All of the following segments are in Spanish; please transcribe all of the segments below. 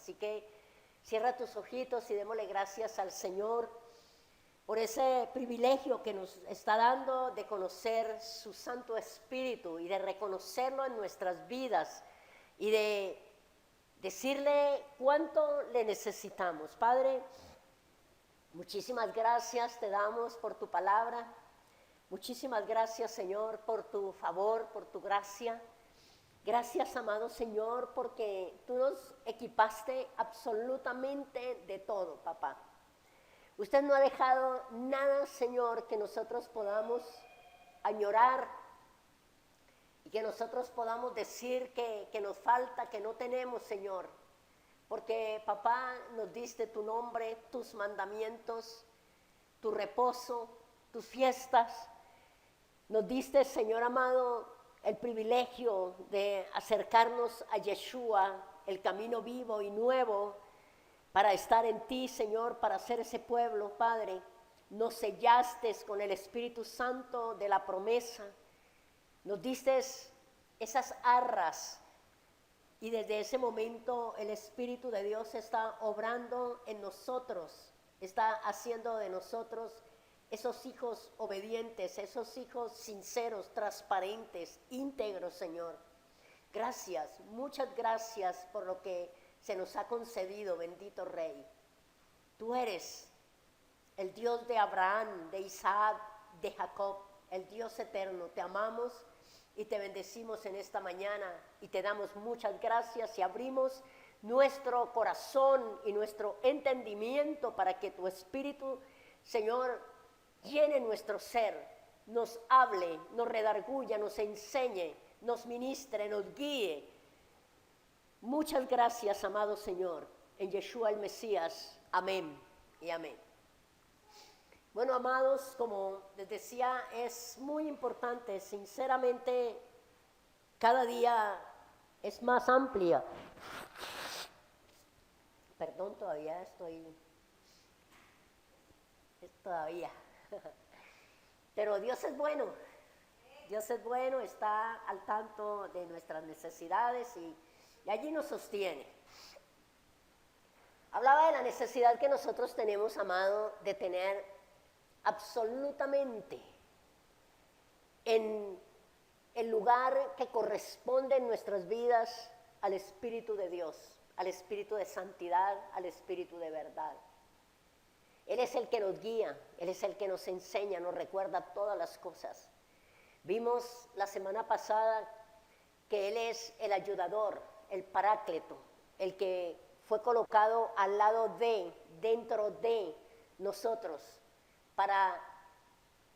Así que cierra tus ojitos y démosle gracias al Señor por ese privilegio que nos está dando de conocer su Santo Espíritu y de reconocerlo en nuestras vidas y de decirle cuánto le necesitamos. Padre, muchísimas gracias te damos por tu palabra. Muchísimas gracias, Señor, por tu favor, por tu gracia. Gracias, amado Señor, porque tú nos equipaste absolutamente de todo, papá. Usted no ha dejado nada, Señor, que nosotros podamos añorar y que nosotros podamos decir que nos falta, que no tenemos, Señor. Porque, papá, nos diste tu nombre, tus mandamientos, tu reposo, tus fiestas. Nos diste, Señor amado, el privilegio de acercarnos a Yeshua, el camino vivo y nuevo, para estar en ti, Señor, para ser ese pueblo, Padre. Nos sellaste con el Espíritu Santo de la promesa. Nos diste esas arras y desde ese momento el Espíritu de Dios está obrando en nosotros, está haciendo de nosotros esos hijos obedientes, esos hijos sinceros, transparentes, íntegros, Señor. Gracias, muchas gracias por lo que se nos ha concedido, bendito Rey. Tú eres el Dios de Abraham, de Isaac, de Jacob, el Dios eterno. Te amamos y te bendecimos en esta mañana y te damos muchas gracias y abrimos nuestro corazón y nuestro entendimiento para que tu Espíritu, Señor, llene nuestro ser, nos hable, nos redarguya, nos enseñe, nos ministre, nos guíe. Muchas gracias, amado Señor, en Yeshua el Mesías. Amén y amén. Bueno, amados, como les decía, es muy importante, sinceramente, cada día es más amplia. Perdón, todavía. Pero Dios es bueno. Dios es bueno, está al tanto de nuestras necesidades y allí nos sostiene. Hablaba de la necesidad que nosotros tenemos, amado, de tener absolutamente en el lugar que corresponde en nuestras vidas al Espíritu de Dios, al Espíritu de santidad, al Espíritu de verdad. Él es el que nos guía, Él es el que nos enseña, nos recuerda todas las cosas. Vimos la semana pasada que Él es el ayudador, el paráclito, el que fue colocado al lado de, dentro de nosotros, para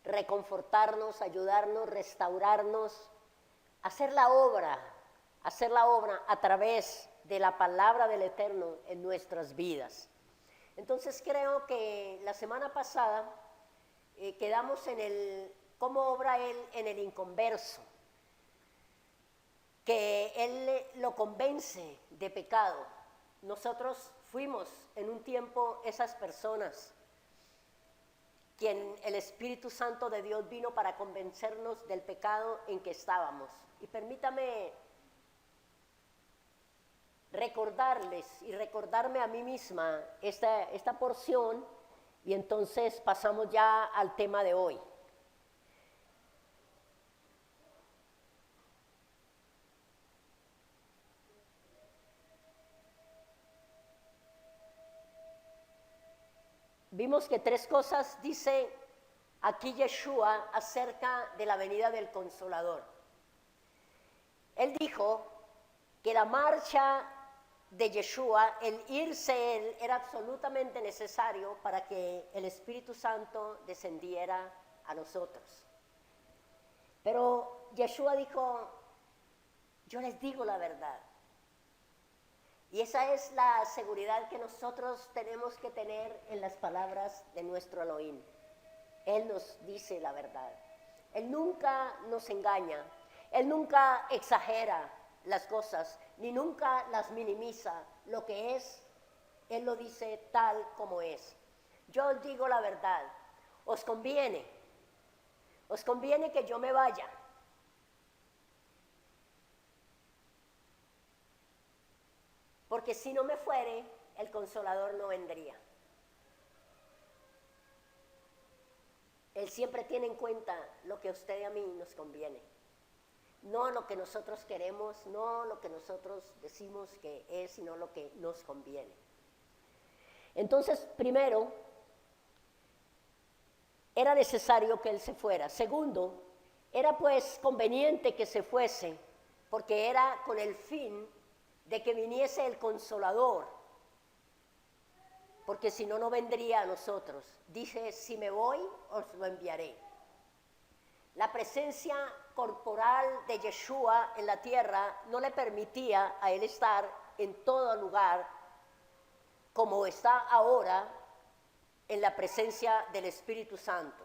reconfortarnos, ayudarnos, restaurarnos, hacer la obra a través de la palabra del Eterno en nuestras vidas. Entonces creo que la semana pasada quedamos en el cómo obra Él en el inconverso, que Él lo convence de pecado. Nosotros fuimos en un tiempo esas personas, quien el Espíritu Santo de Dios vino para convencernos del pecado en que estábamos. Y permítame recordarles y recordarme a mí misma esta porción y entonces pasamos ya al tema de hoy. Vimos que 3 cosas dice aquí Yeshua acerca de la venida del Consolador. Él dijo que la marcha de Yeshua, el irse Él, era absolutamente necesario para que el Espíritu Santo descendiera a nosotros. Pero Yeshua dijo, yo les digo la verdad. Y esa es la seguridad que nosotros tenemos que tener en las palabras de nuestro Elohim. Él nos dice la verdad. Él nunca nos engaña. Él nunca exagera las cosas, ni nunca las minimiza. Lo que es, Él lo dice tal como es. Yo os digo la verdad. Os conviene que yo me vaya. porque si no me fuere, el Consolador no vendría. Él siempre tiene en cuenta lo que a usted y a mí nos conviene. No lo que nosotros queremos, no lo que nosotros decimos que es, sino lo que nos conviene. Entonces, primero, era necesario que Él se fuera. Segundo, era pues conveniente que se fuese, porque era con el fin de que viniese el Consolador, porque si no, no vendría a nosotros. Dice, si me voy, os lo enviaré. La presencia corporal de Yeshua en la tierra no le permitía a Él estar en todo lugar como está ahora en la presencia del Espíritu Santo.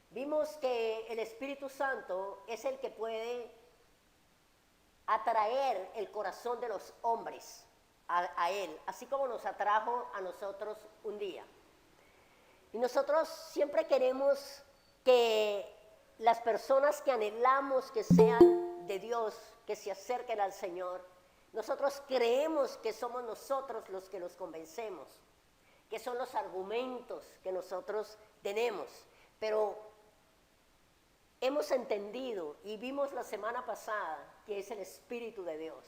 Vimos que el Espíritu Santo es el que puede atraer el corazón de los hombres a Él, así como nos atrajo a nosotros un día. Y nosotros siempre queremos que las personas que anhelamos que sean de Dios, que se acerquen al Señor, nosotros creemos que somos nosotros los que los convencemos, que son los argumentos que nosotros tenemos, pero hemos entendido y vimos la semana pasada que es el Espíritu de Dios.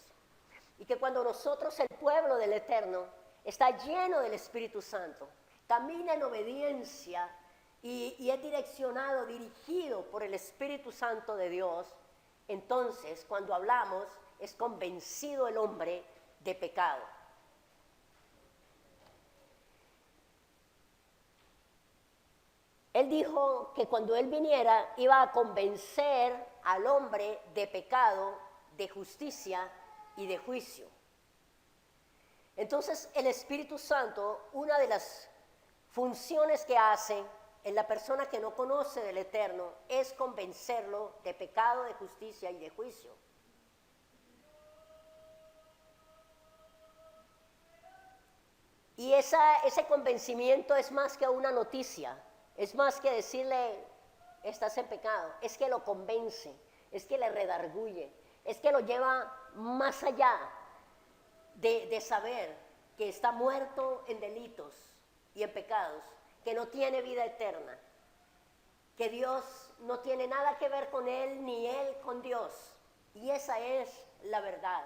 Y que cuando nosotros, el pueblo del Eterno, está lleno del Espíritu Santo, camina en obediencia y es direccionado, dirigido por el Espíritu Santo de Dios, entonces cuando hablamos es convencido el hombre de pecado. Él dijo que cuando Él viniera iba a convencer al hombre de pecado, de justicia y de juicio. Entonces el Espíritu Santo, una de las funciones que hace en la persona que no conoce del Eterno es convencerlo de pecado, de justicia y de juicio. Y ese convencimiento es más que una noticia, es más que decirle, estás en pecado, es que lo convence, es que le redarguye, es que lo lleva más allá de saber que está muerto en delitos y en pecados, que no tiene vida eterna, que Dios no tiene nada que ver con él, ni él con Dios. Y esa es la verdad.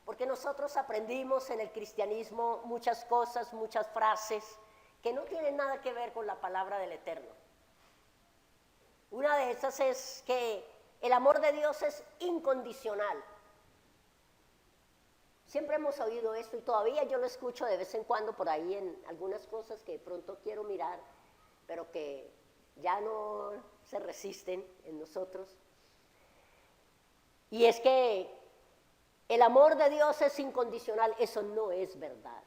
Porque nosotros aprendimos en el cristianismo muchas cosas, muchas frases que no tienen nada que ver con la palabra del Eterno. Una de esas es que el amor de Dios es incondicional. Siempre hemos oído esto y todavía yo lo escucho de vez en cuando por ahí en algunas cosas que de pronto quiero mirar, pero que ya no se resisten en nosotros. Y es que el amor de Dios es incondicional. Eso no es verdad.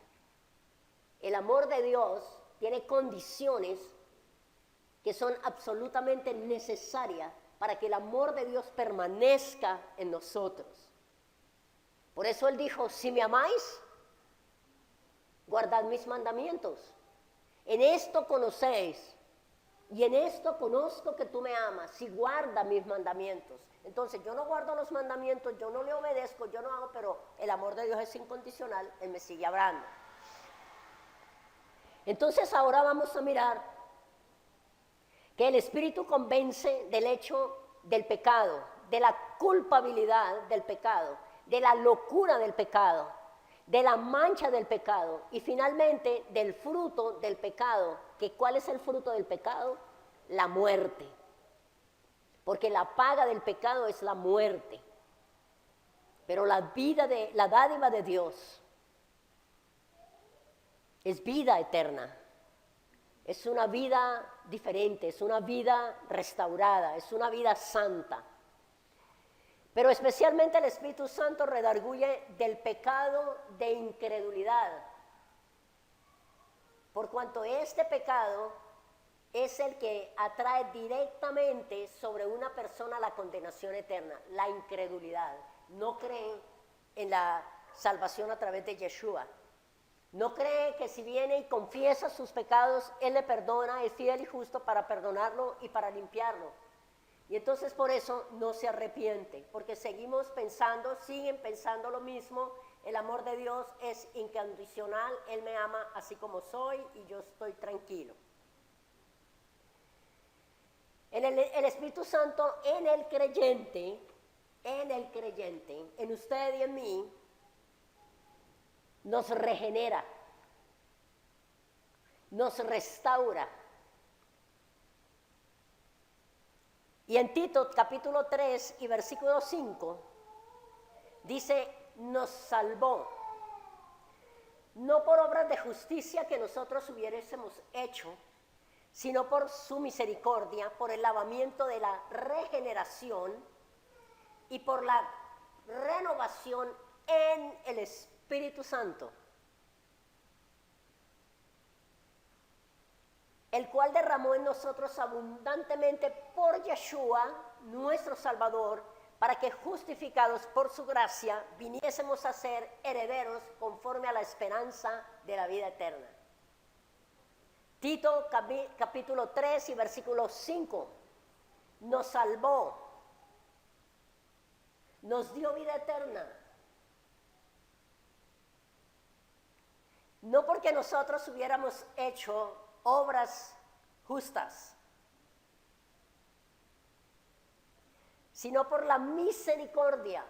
El amor de Dios tiene condiciones que son absolutamente necesarias para que el amor de Dios permanezca en nosotros. Por eso Él dijo, si me amáis, guardad mis mandamientos. En esto conocéis y en esto conozco que tú me amas, si guardas mis mandamientos. Entonces yo no guardo los mandamientos, yo no le obedezco, yo no hago, pero el amor de Dios es incondicional, Él me sigue hablando. Entonces ahora vamos a mirar que el Espíritu convence del hecho del pecado, de la culpabilidad del pecado, de la locura del pecado, de la mancha del pecado y finalmente del fruto del pecado. ¿Que cuál es el fruto del pecado? La muerte. Porque la paga del pecado es la muerte. Pero la dádiva de Dios es vida eterna. Es una vida diferente, es una vida restaurada, es una vida santa. Pero especialmente el Espíritu Santo redarguye del pecado de incredulidad. Por cuanto este pecado es el que atrae directamente sobre una persona la condenación eterna, la incredulidad. No creen en la salvación a través de Yeshua. No cree que si viene y confiesa sus pecados, Él le perdona, es fiel y justo para perdonarlo y para limpiarlo. Y entonces por eso no se arrepiente, porque seguimos pensando, siguen pensando lo mismo, El amor de Dios es incondicional, Él me ama así como soy y yo estoy tranquilo. El Espíritu Santo en el creyente, en usted y en mí, nos regenera, nos restaura. Y en Tito capítulo 3 y versículo 5 dice, nos salvó, no por obras de justicia que nosotros hubiésemos hecho, sino por su misericordia, por el lavamiento de la regeneración y por la renovación en el Espíritu Santo, el cual derramó en nosotros abundantemente por Yeshua, nuestro Salvador, para que justificados por su gracia viniésemos a ser herederos conforme a la esperanza de la vida eterna. Tito capítulo 3 y versículo 5, nos salvó, nos dio vida eterna. No porque nosotros hubiéramos hecho obras justas, sino por la misericordia.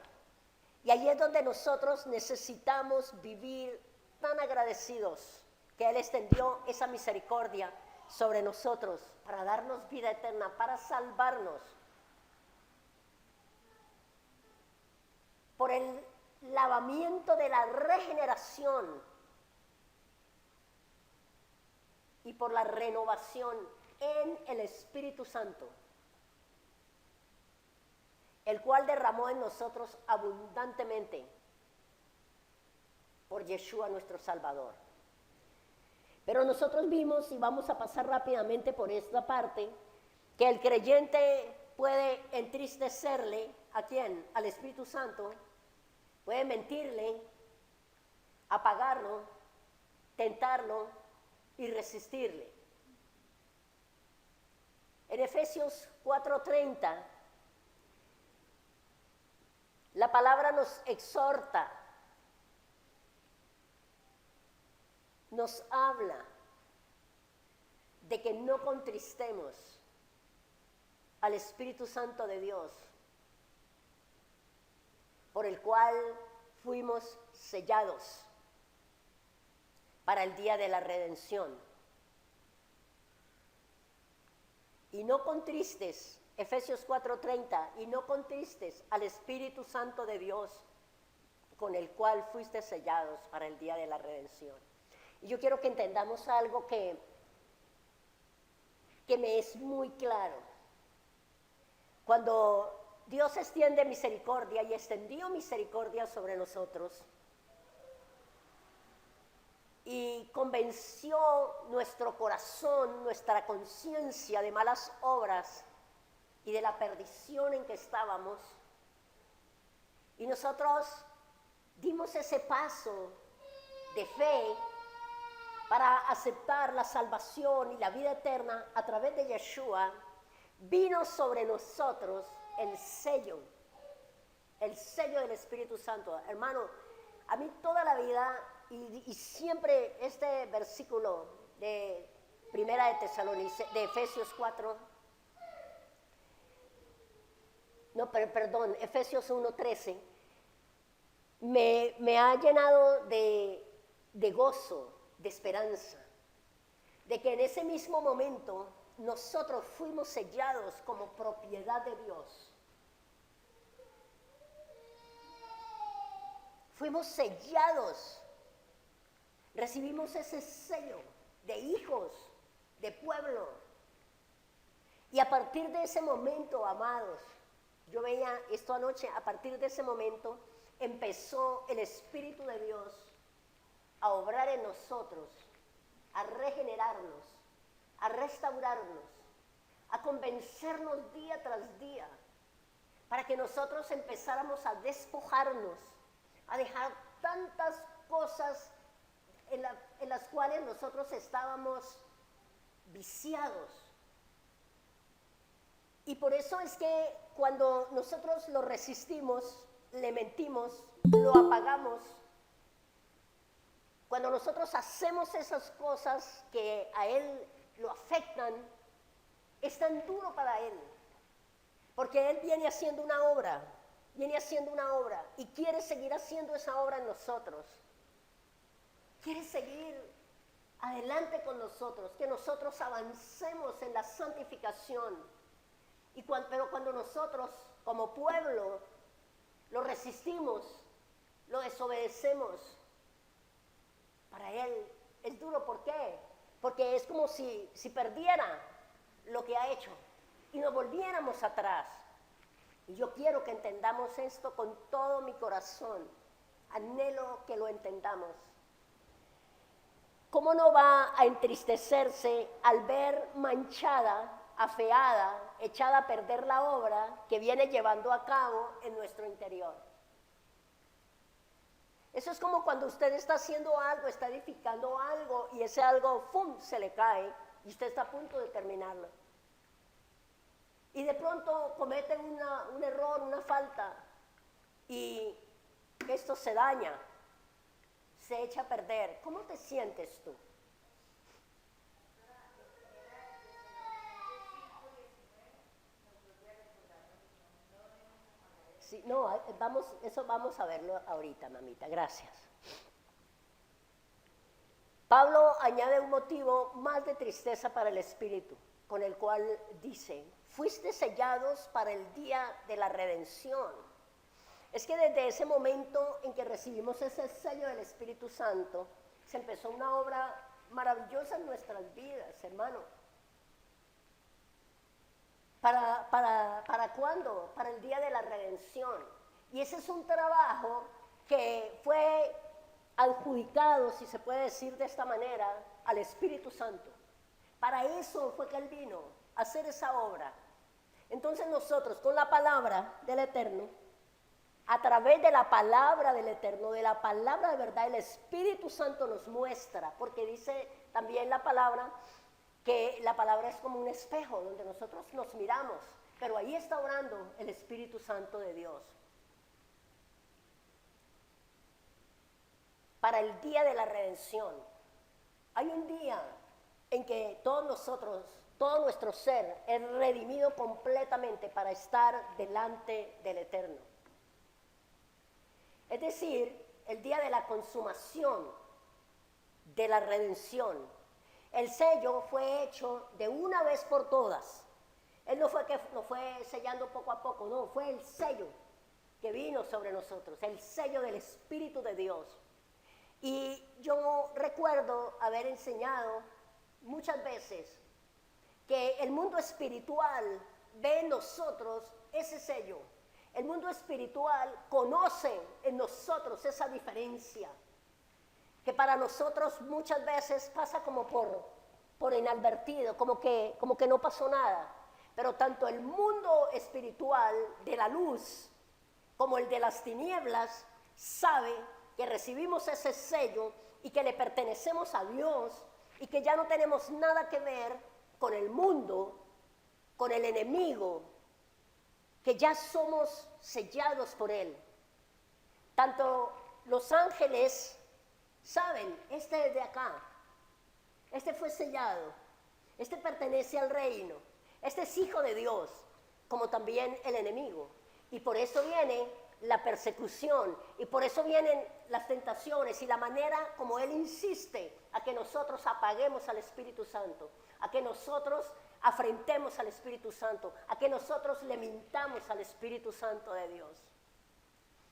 Y ahí es donde nosotros necesitamos vivir tan agradecidos que Él extendió esa misericordia sobre nosotros para darnos vida eterna, para salvarnos. Por el lavamiento de la regeneración y por la renovación en el Espíritu Santo, el cual derramó en nosotros abundantemente por Yeshua nuestro Salvador. Pero nosotros vimos, y vamos a pasar rápidamente por esta parte, que el creyente puede entristecerle, ¿a quién? Al Espíritu Santo, puede mentirle, apagarlo, tentarlo y resistirle. En Efesios 4:30, la palabra nos exhorta, nos habla de que no contristemos al Espíritu Santo de Dios, por el cual fuimos sellados para el día de la redención. Y no contristes, Efesios 4:30, y no contristes al Espíritu Santo de Dios, con el cual fuiste sellados para el día de la redención. Y yo quiero que entendamos algo que me es muy claro. Cuando Dios extiende misericordia y extendió misericordia sobre nosotros y convenció nuestro corazón, nuestra conciencia de malas obras y de la perdición en que estábamos, y nosotros dimos ese paso de fe para aceptar la salvación y la vida eterna a través de Yeshua, vino sobre nosotros el sello del Espíritu Santo. Hermano, a mí toda la vida, y siempre este versículo de Primera de Tesalonicenses, de Efesios 4, Efesios 1:13, me ha llenado de gozo, de esperanza, de que en ese mismo momento nosotros fuimos sellados como propiedad de Dios. Fuimos sellados, recibimos ese sello de hijos, de pueblo. Y a partir de ese momento, amados, yo veía esto anoche, a partir de ese momento empezó el Espíritu de Dios a obrar en nosotros, a regenerarnos, a restaurarnos, a convencernos día tras día, para que nosotros empezáramos a despojarnos, a dejar tantas cosas en las cuales nosotros estábamos viciados. Y por eso es que cuando nosotros lo resistimos, le mentimos, lo apagamos, Cuando nosotros hacemos esas cosas que a Él lo afectan, es tan duro para Él. Porque Él viene haciendo una obra, y quiere seguir haciendo esa obra en nosotros. Quiere seguir adelante con nosotros, que nosotros avancemos en la santificación. Pero cuando nosotros, como pueblo, lo resistimos, lo desobedecemos, para Él es duro. ¿Por qué? Porque es como si perdiera lo que ha hecho y nos volviéramos atrás. Y yo quiero que entendamos esto con todo mi corazón. Anhelo que lo entendamos. ¿Cómo no va a entristecerse al ver manchada, afeada, echada a perder la obra que viene llevando a cabo en nuestro interior? Eso es como cuando usted está haciendo algo, está edificando algo y ese algo, ¡fum!, se le cae y usted está a punto de terminarlo. Y de pronto comete un error, una falta y esto se daña, se echa a perder. ¿Cómo te sientes tú? Sí, no, eso vamos a verlo ahorita, mamita, gracias. Pablo añade un motivo más de tristeza para el espíritu, con el cual dice: fuiste sellados para el día de la redención. Es que desde ese momento en que recibimos ese sello del Espíritu Santo, se empezó una obra maravillosa en nuestras vidas, hermano. ¿Para cuándo? Para el día de la redención. Y ese es un trabajo que fue adjudicado, si se puede decir de esta manera, al Espíritu Santo. Para eso fue que Él vino, a hacer esa obra. Entonces nosotros, con la palabra del Eterno, a través de la palabra del Eterno, de la palabra de verdad, el Espíritu Santo nos muestra, porque dice también la palabra que la palabra es como un espejo donde nosotros nos miramos, pero ahí está orando el Espíritu Santo de Dios. Para el día de la redención, hay un día en que todos nosotros, todo nuestro ser es redimido completamente para estar delante del Eterno. Es decir, el día de la consumación de la redención. El sello fue hecho de una vez por todas. Él no fue que lo fue sellando poco a poco, no, fue el sello que vino sobre nosotros, el sello del Espíritu de Dios. Y yo recuerdo haber enseñado muchas veces que el mundo espiritual ve en nosotros ese sello. El mundo espiritual conoce en nosotros esa diferencia, que para nosotros muchas veces pasa como por inadvertido, como que no pasó nada. Pero tanto el mundo espiritual de la luz como el de las tinieblas sabe que recibimos ese sello y que le pertenecemos a Dios y que ya no tenemos nada que ver con el mundo, con el enemigo, que ya somos sellados por Él. Tanto los ángeles saben, este es de acá, este fue sellado, este pertenece al reino, este es hijo de Dios, como también el enemigo. Y por eso viene la persecución, y por eso vienen las tentaciones y la manera como Él insiste a que nosotros apaguemos al Espíritu Santo, a que nosotros afrentemos al Espíritu Santo, a que nosotros le mintamos al Espíritu Santo de Dios.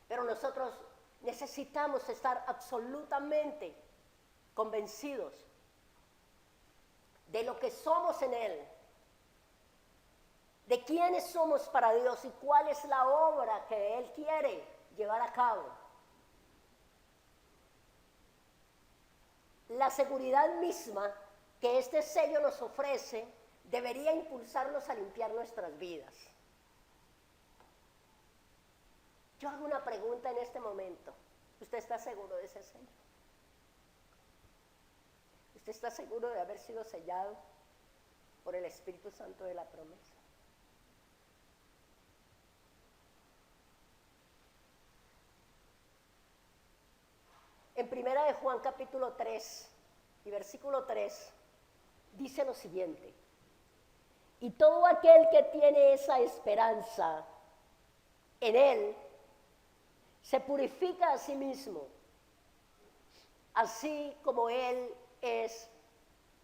Pero nosotros necesitamos estar absolutamente convencidos de lo que somos en Él, de quiénes somos para Dios y cuál es la obra que Él quiere llevar a cabo. La seguridad misma que este sello nos ofrece debería impulsarnos a limpiar nuestras vidas. Yo hago una pregunta en este momento. ¿Usted está seguro de ese sello? ¿Usted está seguro de haber sido sellado por el Espíritu Santo de la promesa? en Primera de Juan capítulo 3 y versículo 3, dice lo siguiente: y todo aquel que tiene esa esperanza en Él, se purifica a sí mismo, así como Él es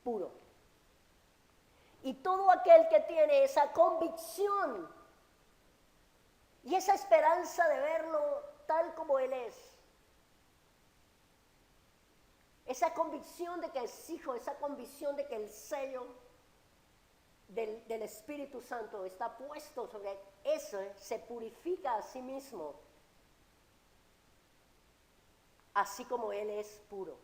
puro. Y todo aquel que tiene esa convicción y esa esperanza de verlo tal como Él es, esa convicción de que es hijo, esa convicción de que el sello del Espíritu Santo está puesto sobre eso, se purifica a sí mismo, así como Él es puro.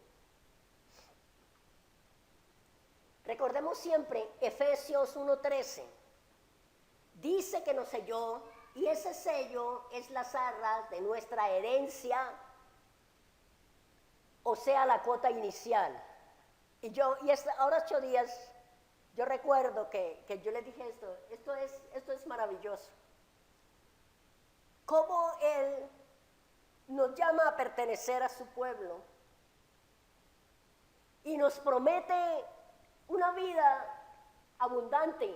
Recordemos siempre Efesios 1:13, dice que nos selló, y ese sello es las arras de nuestra herencia, o sea, la cuota inicial. Ahora 8 días, yo recuerdo que yo les dije esto es maravilloso. Cómo Él nos llama a pertenecer a su pueblo y nos promete una vida abundante,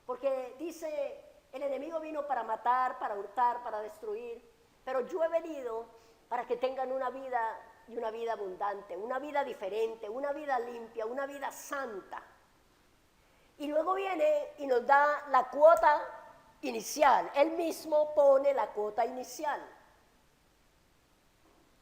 porque dice, el enemigo vino para matar, para hurtar, para destruir, pero yo he venido para que tengan una vida, y una vida abundante, una vida diferente, una vida limpia, una vida santa. Y luego viene y nos da la cuota inicial. Él mismo pone la cuota inicial.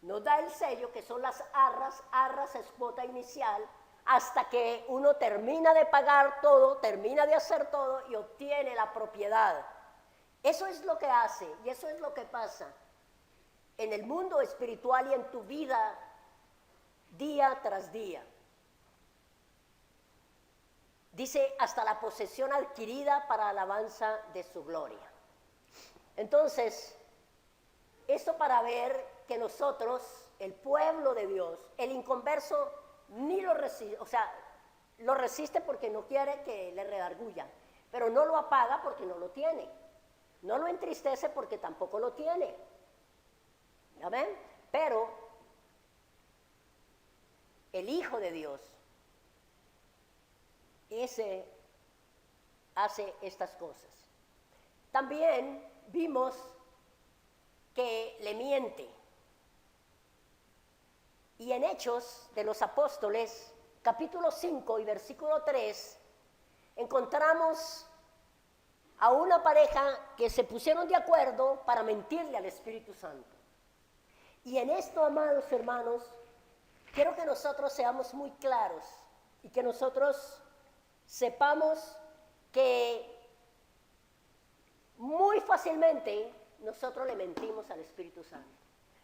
Nos da el sello, que son las arras es cuota inicial, hasta que uno termina de pagar todo, termina de hacer todo y obtiene la propiedad. Eso es lo que hace y eso es lo que pasa en el mundo espiritual y en tu vida día tras día. Dice, hasta la posesión adquirida para alabanza de su gloria. Entonces, esto para ver que nosotros, el pueblo de Dios, el inconverso ni lo resiste, o sea, lo resiste porque no quiere que le redarguyan, pero no lo apaga porque no lo tiene, no lo entristece porque tampoco lo tiene. ¿Amén? Pero el Hijo de Dios, ese hace estas cosas. También vimos que le miente. Y en Hechos de los Apóstoles, capítulo 5 y versículo 3, encontramos a una pareja que se pusieron de acuerdo para mentirle al Espíritu Santo. Y en esto, amados hermanos, quiero que nosotros seamos muy claros y que nosotros sepamos que muy fácilmente nosotros le mentimos al Espíritu Santo,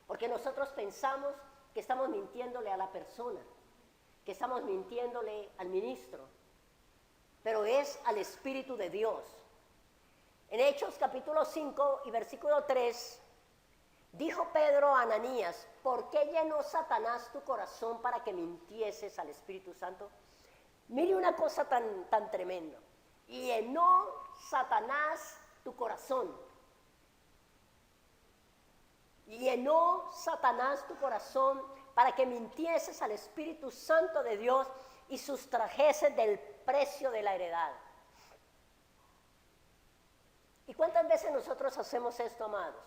porque nosotros pensamos que estamos mintiéndole a la persona, que estamos mintiéndole al ministro, pero es al Espíritu de Dios. En Hechos capítulo 5 y versículo 3, dijo Pedro a Ananías, ¿por qué llenó Satanás tu corazón para que mintieses al Espíritu Santo? Mire una cosa tan tremenda. Llenó Satanás tu corazón. Llenó Satanás tu corazón para que mintieses al Espíritu Santo de Dios y sustrajeses del precio de la heredad. ¿Y cuántas veces nosotros hacemos esto, amados?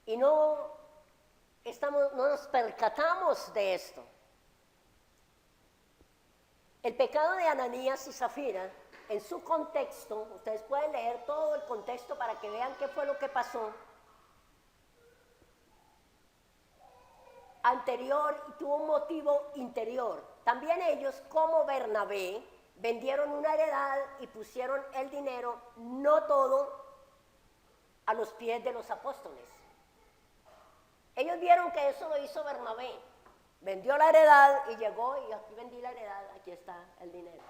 Y no nos percatamos de esto. El pecado de Ananías y Zafira, en su contexto, ustedes pueden leer todo el contexto para que vean qué fue lo que pasó. Anterior, y tuvo un motivo interior. También ellos, como Bernabé, vendieron una heredad y pusieron el dinero, no todo, a los pies de los apóstoles. Ellos vieron que eso lo hizo Bernabé. Vendió la heredad y llegó y aquí vendí la heredad, aquí está el dinero.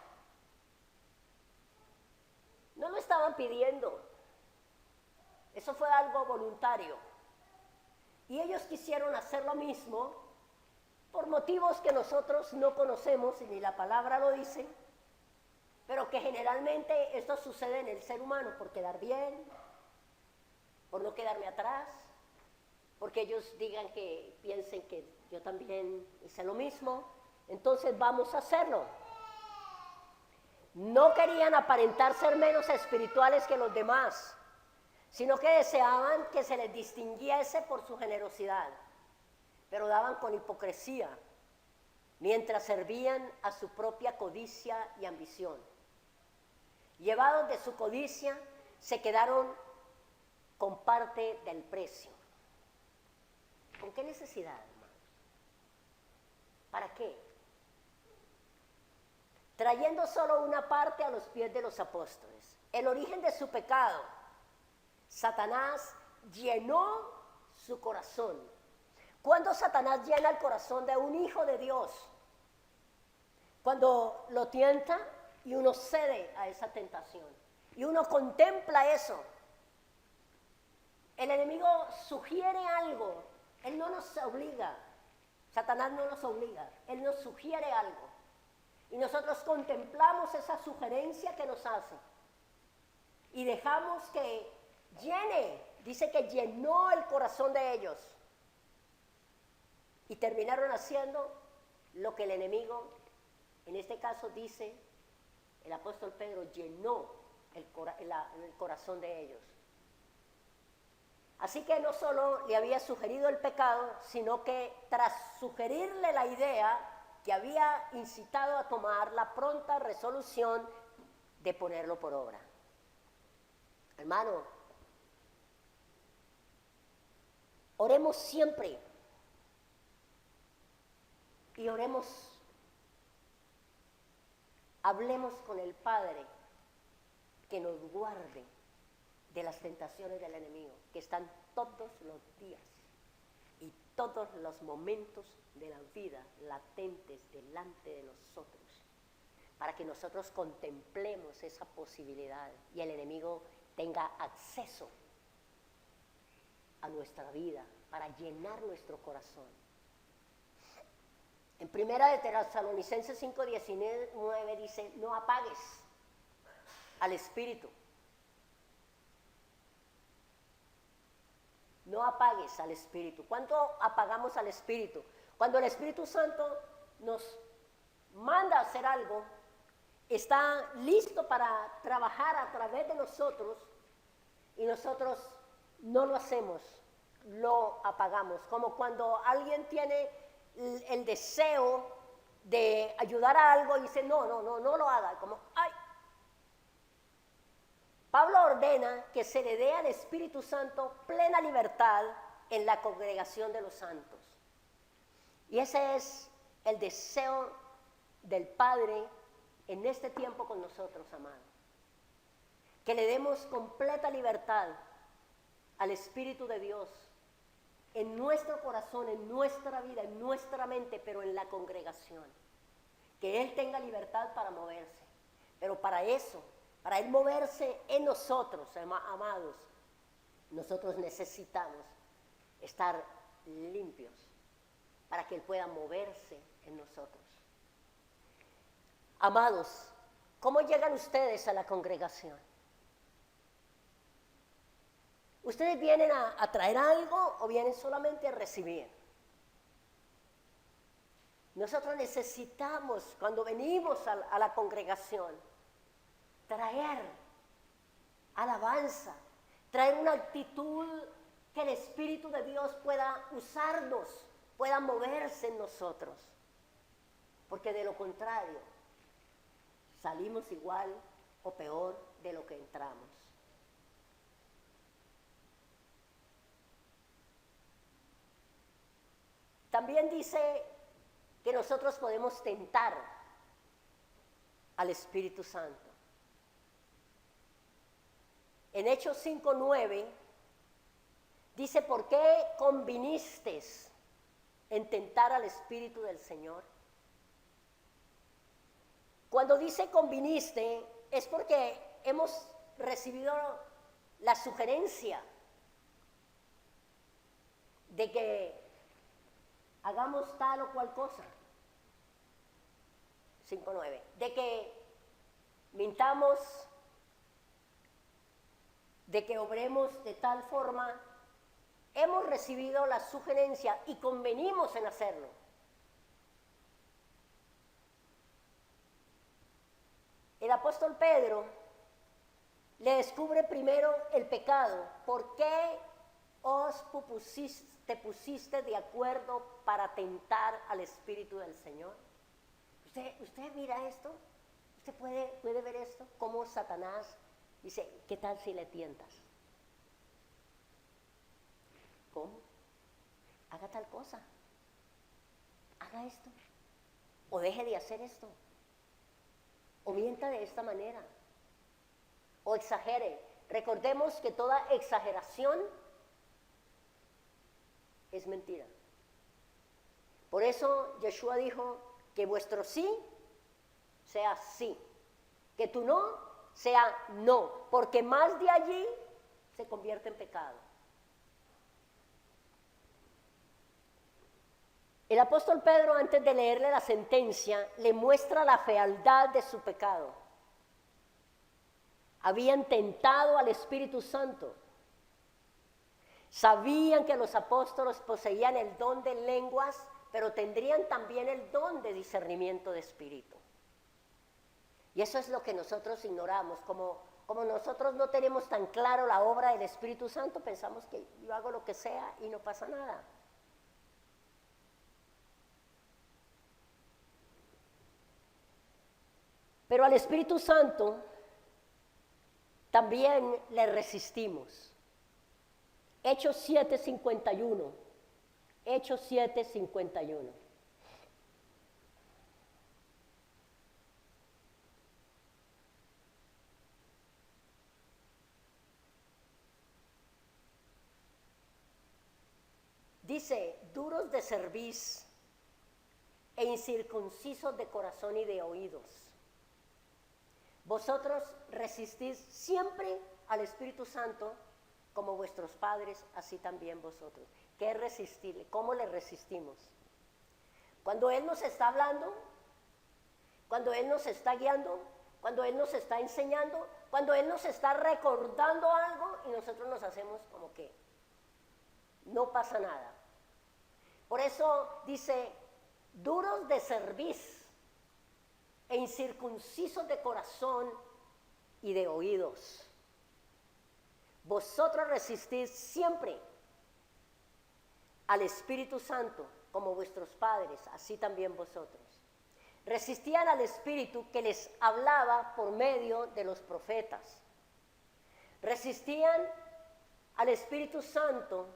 No lo estaban pidiendo. Eso fue algo voluntario. Y ellos quisieron hacer lo mismo por motivos que nosotros no conocemos y ni la palabra lo dice, pero que generalmente esto sucede en el ser humano por quedar bien, por no quedarme atrás, porque ellos piensen que yo también hice lo mismo, entonces vamos a hacerlo. No querían aparentar ser menos espirituales que los demás, sino que deseaban que se les distinguiese por su generosidad, pero daban con hipocresía, mientras servían a su propia codicia y ambición. Llevados de su codicia, se quedaron con parte del precio. ¿Con qué necesidad, hermanos? ¿Para qué? Trayendo solo una parte a los pies de los apóstoles. El origen de su pecado, Satanás llenó su corazón. ¿Cuándo Satanás llena el corazón de un hijo de Dios? Cuando lo tienta y uno cede a esa tentación. Y uno contempla eso. El enemigo sugiere algo. Él no nos obliga. Satanás no nos obliga. Él nos sugiere algo. Y nosotros contemplamos esa sugerencia que nos hace. Y dejamos que llene. Dice que llenó el corazón de ellos. Y terminaron haciendo lo que el enemigo, en este caso dice, el apóstol Pedro llenó el corazón de ellos. Así que no solo le había sugerido el pecado, sino que tras sugerirle la idea, que había incitado a tomar la pronta resolución de ponerlo por obra. Hermano, oremos siempre y oremos, hablemos con el Padre que nos guarde de las tentaciones del enemigo, que están todos los días y todos los momentos de la vida latentes delante de nosotros, para que nosotros contemplemos esa posibilidad y el enemigo tenga acceso a nuestra vida para llenar nuestro corazón. En primera de Tesalonicenses 5:19 dice, no apagues al Espíritu. No apagues al Espíritu. ¿Cuánto apagamos al Espíritu? Cuando el Espíritu Santo nos manda a hacer algo, está listo para trabajar a través de nosotros y nosotros no lo hacemos, lo apagamos. Como cuando alguien tiene el deseo de ayudar a algo y dice, no lo haga. Como, ay. Pablo ordena que se le dé al Espíritu Santo plena libertad en la congregación de los santos. Y ese es el deseo del Padre en este tiempo con nosotros, amados. Que le demos completa libertad al Espíritu de Dios en nuestro corazón, en nuestra vida, en nuestra mente, pero en la congregación. Que Él tenga libertad para moverse. Pero para eso, para Él moverse en nosotros, amados, nosotros necesitamos estar limpios para que Él pueda moverse en nosotros. Amados, ¿cómo llegan ustedes a la congregación? ¿Ustedes vienen a traer algo o vienen solamente a recibir? Nosotros necesitamos, cuando venimos a la congregación, traer alabanza, traer una actitud que el Espíritu de Dios pueda usarnos, pueda moverse en nosotros. Porque de lo contrario, salimos igual o peor de lo que entramos. También dice que nosotros podemos tentar al Espíritu Santo. En Hechos 5:9 dice, ¿por qué conviniste en tentar al Espíritu del Señor? Cuando dice conviniste es porque hemos recibido la sugerencia de que hagamos tal o cual cosa. 5:9. De que mintamos, de que obremos de tal forma, hemos recibido la sugerencia y convenimos en hacerlo. El apóstol Pedro le descubre primero el pecado. ¿Por qué te pusiste de acuerdo para tentar al Espíritu del Señor? ¿Usted mira esto? ¿Usted puede ver esto? Cómo Satanás dice, ¿qué tal si le tientas? ¿Cómo? Haga tal cosa. Haga esto. O deje de hacer esto. O mienta de esta manera. O exagere. Recordemos que toda exageración es mentira. Por eso Yeshua dijo que vuestro sí sea sí, que tu no sea no, porque más de allí se convierte en pecado. El apóstol Pedro, antes de leerle la sentencia, le muestra la fealdad de su pecado. Habían tentado al Espíritu Santo. Sabían que los apóstoles poseían el don de lenguas, pero tendrían también el don de discernimiento de espíritu. Y eso es lo que nosotros ignoramos. Como nosotros no tenemos tan claro la obra del Espíritu Santo, pensamos que yo hago lo que sea y no pasa nada. Pero al Espíritu Santo también le resistimos. Hechos 7:51. Hechos 7:51. Dice, duros de cerviz e incircuncisos de corazón y de oídos. Vosotros resistís siempre al Espíritu Santo como vuestros padres, así también vosotros. ¿Qué es resistirle? ¿Cómo le resistimos? Cuando Él nos está hablando, cuando Él nos está guiando, cuando Él nos está enseñando, cuando Él nos está recordando algo y nosotros nos hacemos como que no pasa nada. Por eso dice, duros de cerviz e incircuncisos de corazón y de oídos. Vosotros resistís siempre al Espíritu Santo como vuestros padres, así también vosotros. Resistían al Espíritu que les hablaba por medio de los profetas. Resistían al Espíritu Santo,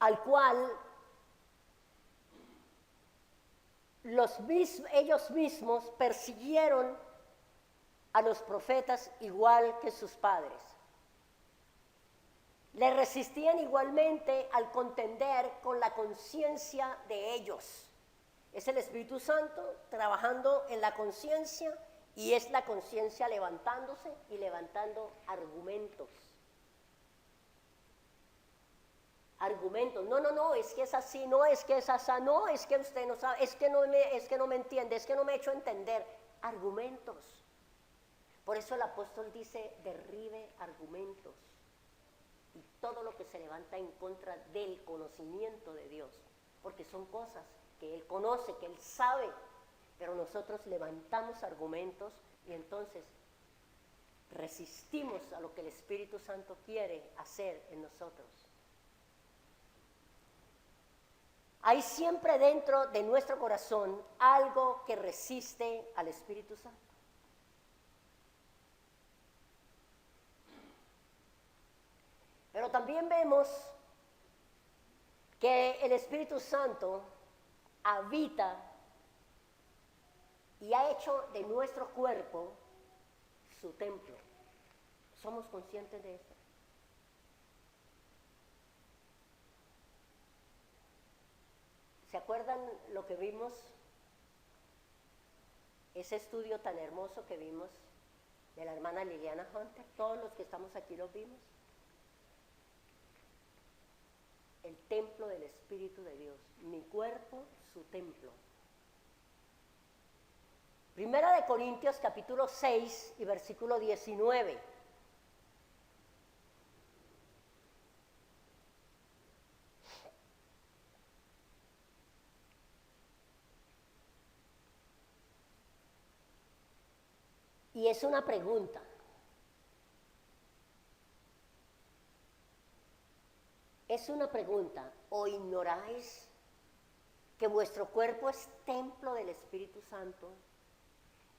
al cual ellos mismos persiguieron a los profetas igual que sus padres. Le resistían igualmente al contender con la conciencia de ellos. Es el Espíritu Santo trabajando en la conciencia y es la conciencia levantándose y levantando argumentos. Argumentos, no, es que es así, no, es que es así, no, es que usted no sabe, es que no me entiende, es que no me he hecho entender. Argumentos. Por eso el apóstol dice, derribe argumentos y todo lo que se levanta en contra del conocimiento de Dios, porque son cosas que Él conoce, que Él sabe, pero nosotros levantamos argumentos y entonces resistimos a lo que el Espíritu Santo quiere hacer en nosotros. Hay siempre dentro de nuestro corazón algo que resiste al Espíritu Santo. Pero también vemos que el Espíritu Santo habita y ha hecho de nuestro cuerpo su templo. ¿Somos conscientes de esto? ¿Se acuerdan lo que vimos? Ese estudio tan hermoso que vimos de la hermana Liliana Hunter. Todos los que estamos aquí lo vimos. El templo del Espíritu de Dios. Mi cuerpo, su templo. Primera de Corintios capítulo 6 y versículo 19. Y es una pregunta. Es una pregunta. ¿O ignoráis que vuestro cuerpo es templo del Espíritu Santo,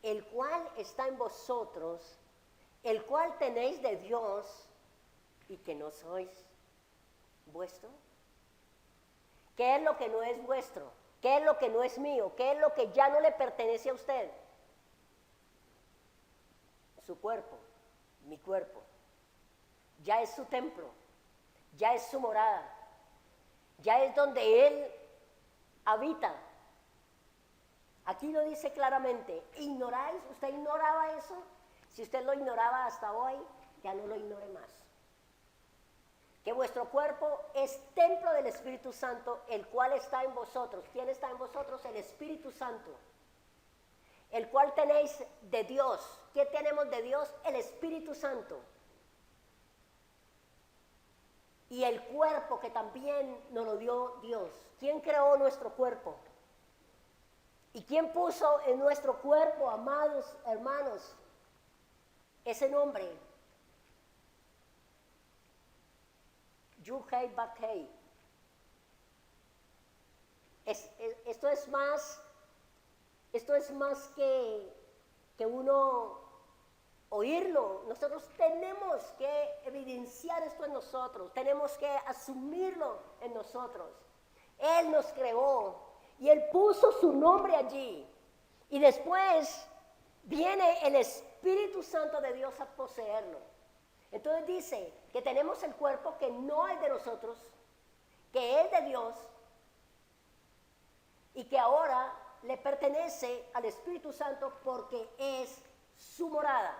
el cual está en vosotros, el cual tenéis de Dios, y que no sois vuestro? ¿Qué es lo que no es vuestro? ¿Qué es lo que no es mío? ¿Qué es lo que ya no le pertenece a usted? Su cuerpo, mi cuerpo. Ya es su templo, ya es su morada, ya es donde Él habita. Aquí lo dice claramente. ¿Ignoráis? ¿Usted ignoraba eso? Si usted lo ignoraba hasta hoy, ya no lo ignore más. Que vuestro cuerpo es templo del Espíritu Santo, el cual está en vosotros. ¿Quién está en vosotros? El Espíritu Santo, el cual tenéis de Dios. ¿Qué tenemos de Dios? El Espíritu Santo. Y el cuerpo que también nos lo dio Dios. ¿Quién creó nuestro cuerpo? ¿Y quién puso en nuestro cuerpo, amados hermanos, ese nombre? Yuhei Bakhei. Esto es más que uno oírlo. Nosotros tenemos que evidenciar esto en nosotros, tenemos que asumirlo en nosotros. Él nos creó y Él puso su nombre allí. Y después viene el Espíritu Santo de Dios a poseerlo. Entonces dice que tenemos el cuerpo que no es de nosotros, que es de Dios y que ahora le pertenece al Espíritu Santo porque es su morada.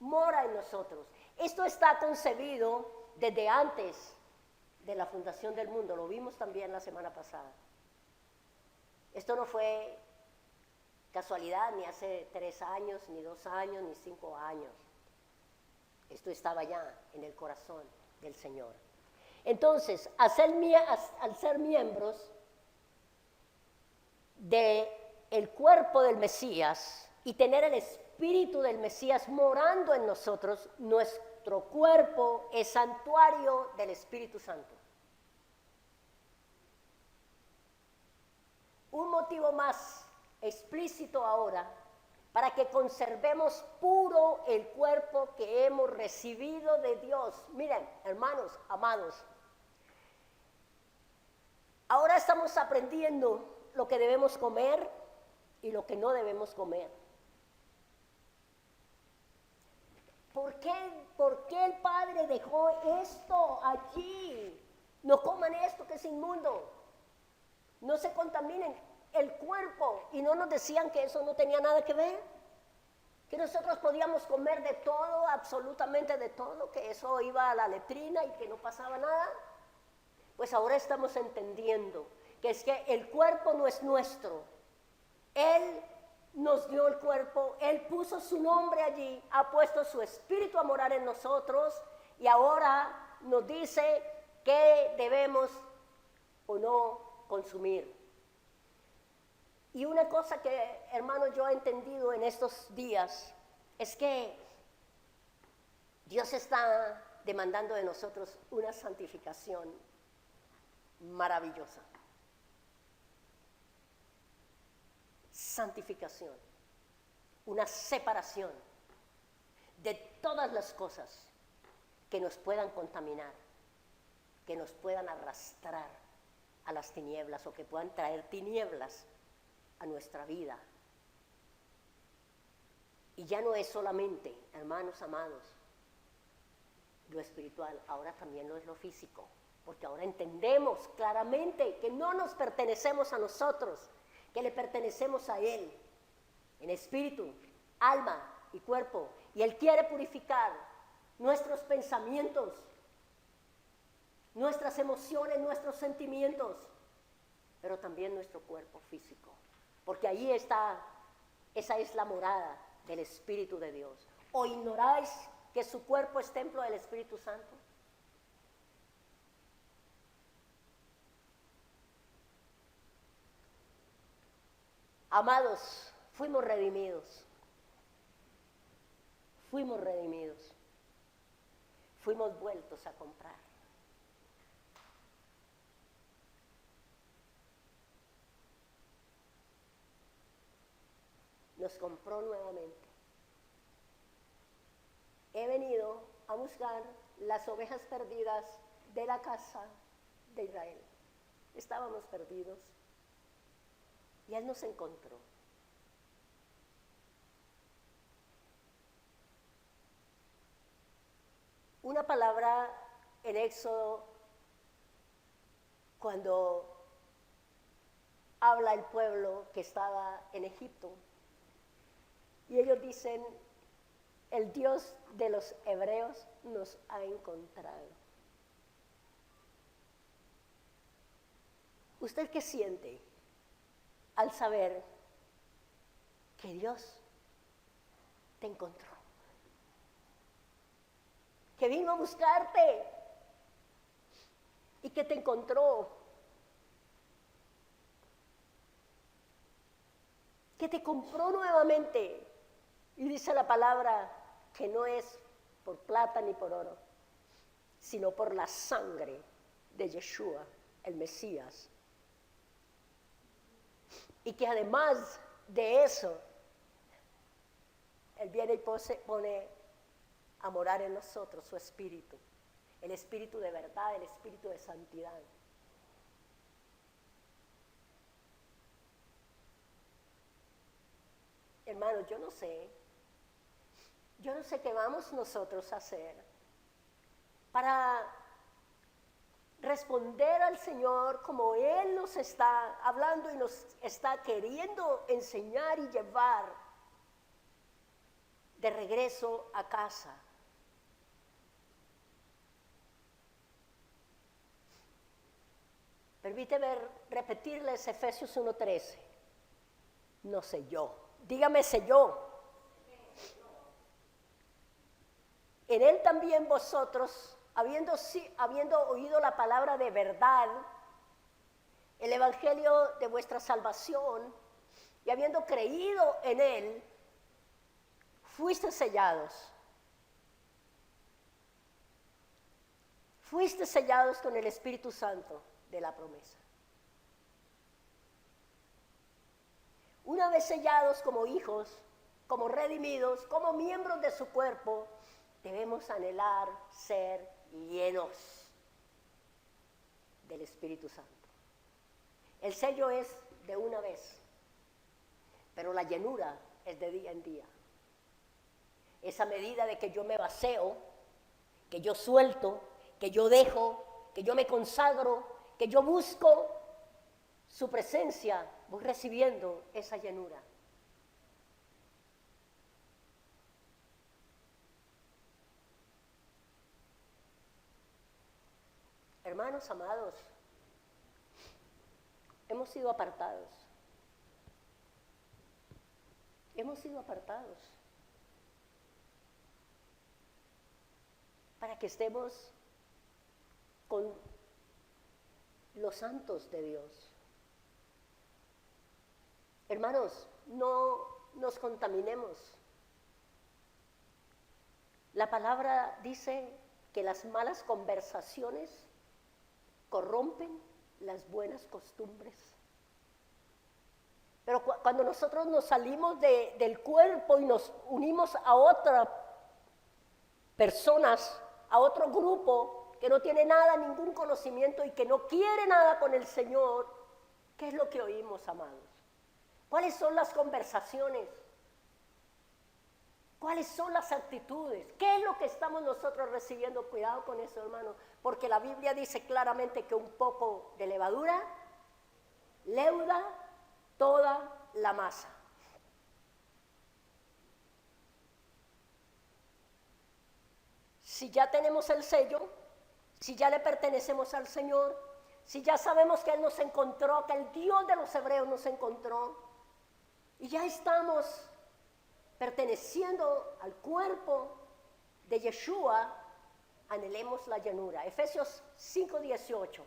Mora en nosotros. Esto está concebido desde antes de la fundación del mundo. Lo vimos también la semana pasada. Esto no fue casualidad ni hace 3 años, ni 2 años, ni 5 años. Esto estaba ya en el corazón del Señor. Entonces, al ser miembros del cuerpo del Mesías y tener el Espíritu del Mesías morando en nosotros, nuestro cuerpo es santuario del Espíritu Santo. Un motivo más explícito ahora para que conservemos puro el cuerpo que hemos recibido de Dios. Miren, hermanos, amados, ahora estamos aprendiendo lo que debemos comer y lo que no debemos comer. ¿Por qué el Padre dejó esto allí? No coman esto que es inmundo. No se contaminen el cuerpo. Y no nos decían que eso no tenía nada que ver. Que nosotros podíamos comer de todo, absolutamente de todo, que eso iba a la letrina y que no pasaba nada. Pues ahora estamos entendiendo que es que el cuerpo no es nuestro. Él nos dio el cuerpo, Él puso su nombre allí, ha puesto su espíritu a morar en nosotros y ahora nos dice qué debemos o no consumir. Y una cosa que, hermanos, yo he entendido en estos días es que Dios está demandando de nosotros una santificación maravillosa. Santificación, una separación de todas las cosas que nos puedan contaminar, que nos puedan arrastrar a las tinieblas o que puedan traer tinieblas a nuestra vida. Y ya no es solamente, hermanos amados, lo espiritual, ahora también lo es lo físico, porque ahora entendemos claramente que no nos pertenecemos a nosotros, que le pertenecemos a Él, en espíritu, alma y cuerpo. Y Él quiere purificar nuestros pensamientos, nuestras emociones, nuestros sentimientos, pero también nuestro cuerpo físico. Porque ahí está Esa es la morada del Espíritu de Dios. ¿O ignoráis que su cuerpo es templo del Espíritu Santo? Amados, fuimos redimidos. Fuimos redimidos. Fuimos vueltos a comprar. Nos compró nuevamente. He venido a buscar las ovejas perdidas de la casa de Israel. Estábamos perdidos y Él nos encontró. Una palabra en Éxodo, cuando habla el pueblo que estaba en Egipto, y ellos dicen, el Dios de los hebreos nos ha encontrado. ¿Usted qué siente al saber que Dios te encontró? Que vino a buscarte y que te encontró. Que te compró nuevamente. Y dice la palabra que no es por plata ni por oro, sino por la sangre de Yeshua, el Mesías. Y que además de eso, Él viene y pone a morar en nosotros su espíritu, el espíritu de verdad, el espíritu de santidad. Hermanos, yo no sé qué vamos nosotros a hacer para responder al Señor como Él nos está hablando y nos está queriendo enseñar y llevar de regreso a casa. Permíteme repetirles Efesios 1:13. No sé yo. Dígame sé yo. En Él también vosotros, habiendo oído la palabra de verdad, el evangelio de vuestra salvación, y habiendo creído en Él, fuiste sellados. Fuiste sellados con el Espíritu Santo de la promesa. Una vez sellados como hijos, como redimidos, como miembros de su cuerpo, debemos anhelar ser llenos del Espíritu Santo. El sello es de una vez, pero la llenura es de día en día. Esa medida de que yo me vacío, que yo suelto, que yo dejo, que yo me consagro, que yo busco su presencia, voy recibiendo esa llenura. Hermanos amados, hemos sido apartados. Hemos sido apartados para que estemos con los santos de Dios. Hermanos, no nos contaminemos. La palabra dice que las malas conversaciones corrompen las buenas costumbres. Pero cuando nosotros nos salimos del cuerpo y nos unimos a otras personas, a otro grupo que no tiene nada, ningún conocimiento y que no quiere nada con el Señor, ¿qué es lo que oímos, amados? ¿Cuáles son las conversaciones? ¿Cuáles son las actitudes? ¿Qué es lo que estamos nosotros recibiendo? Cuidado con eso, hermano, porque la Biblia dice claramente que un poco de levadura leuda toda la masa. Si ya tenemos el sello, si ya le pertenecemos al Señor, si ya sabemos que Él nos encontró, que el Dios de los hebreos nos encontró, y ya estamos perteneciendo al cuerpo de Yeshua, anhelemos la llanura. Efesios 5:18.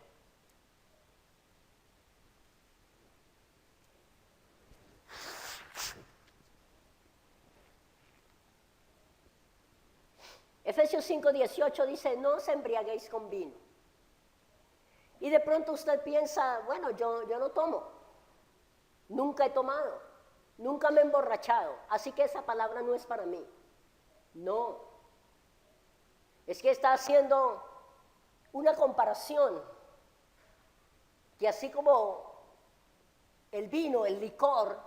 Efesios 5:18 dice, no os embriaguéis con vino. Y de pronto usted piensa, bueno, yo no tomo, nunca he tomado, nunca me he emborrachado, así que esa palabra no es para mí. No, es que está haciendo una comparación, que así como el vino, el licor,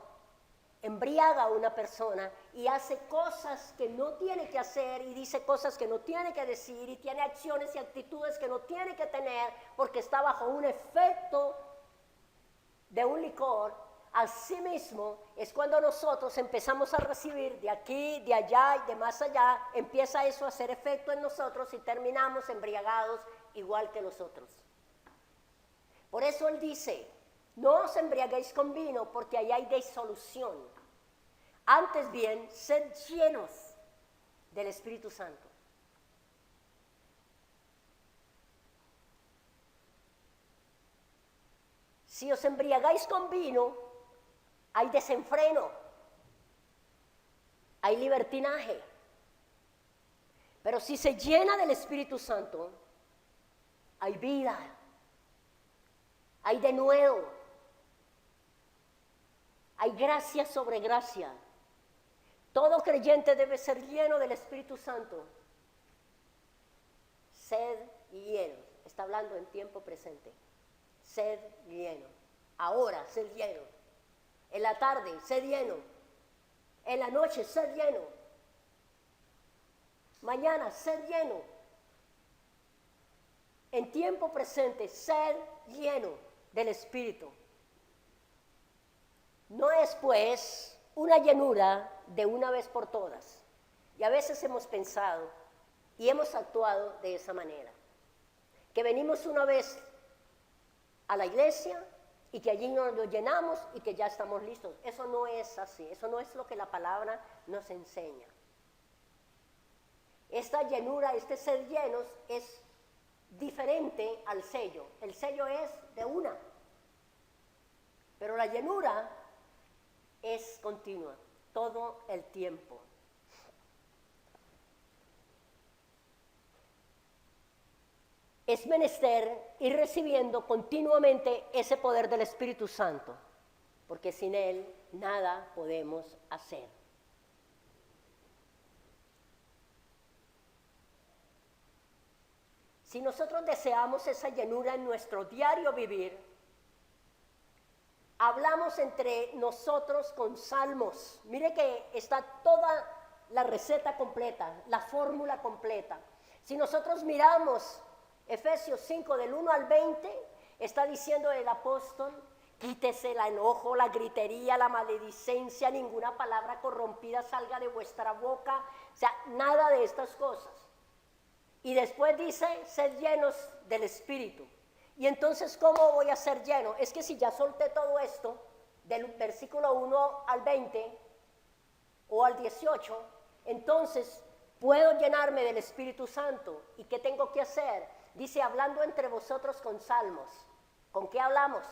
embriaga a una persona y hace cosas que no tiene que hacer y dice cosas que no tiene que decir y tiene acciones y actitudes que no tiene que tener porque está bajo un efecto de un licor. Asimismo es cuando nosotros empezamos a recibir de aquí, de allá y de más allá, empieza eso a hacer efecto en nosotros y terminamos embriagados igual que los otros. Por eso él dice, no os embriaguéis con vino, porque ahí hay disolución. Antes bien, sed llenos del Espíritu Santo. Si os embriagáis con vino, hay desenfreno, hay libertinaje. Pero si se llena del Espíritu Santo, hay vida, hay denuedo. Hay gracia sobre gracia. Todo creyente debe ser lleno del Espíritu Santo. Sed lleno. Está hablando en tiempo presente. Sed lleno. Ahora, sed lleno. En la tarde, sed lleno. En la noche, sed lleno. Mañana, sed lleno. En tiempo presente, sed lleno del Espíritu. No es pues una llenura de una vez por todas. Y a veces hemos pensado y hemos actuado de esa manera. Que venimos una vez a la iglesia y que allí nos lo llenamos y que ya estamos listos. Eso no es así, eso no es lo que la palabra nos enseña. Esta llenura, este ser llenos es diferente al sello. El sello es de una, pero la llenura es continua, todo el tiempo. Es menester ir recibiendo continuamente ese poder del Espíritu Santo, porque sin él nada podemos hacer. Si nosotros deseamos esa llenura en nuestro diario vivir, hablamos entre nosotros con salmos. Mire que está toda la receta completa, la fórmula completa. Si nosotros miramos Efesios 5 del 1 al 20, está diciendo el apóstol, quítese el enojo, la gritería, la maledicencia, ninguna palabra corrompida salga de vuestra boca, o sea, nada de estas cosas. Y después dice, sed llenos del Espíritu. Y entonces, ¿cómo voy a ser lleno? Es que si ya solté todo esto, del versículo 1 al 20 o al 18, entonces puedo llenarme del Espíritu Santo. ¿Y qué tengo que hacer? Dice, hablando entre vosotros con salmos. ¿Con qué hablamos?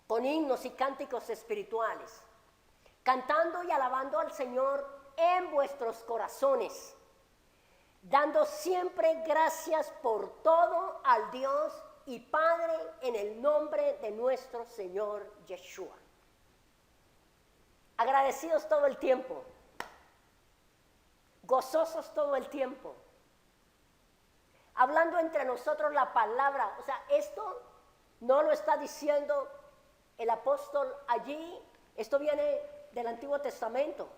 Con himnos y cánticos espirituales. Cantando y alabando al Señor en vuestros corazones. Dando siempre gracias por todo al Dios y Padre en el nombre de nuestro Señor Yeshua. Agradecidos todo el tiempo, gozosos todo el tiempo, hablando entre nosotros la palabra. O sea, esto no lo está diciendo el apóstol allí, esto viene del Antiguo Testamento.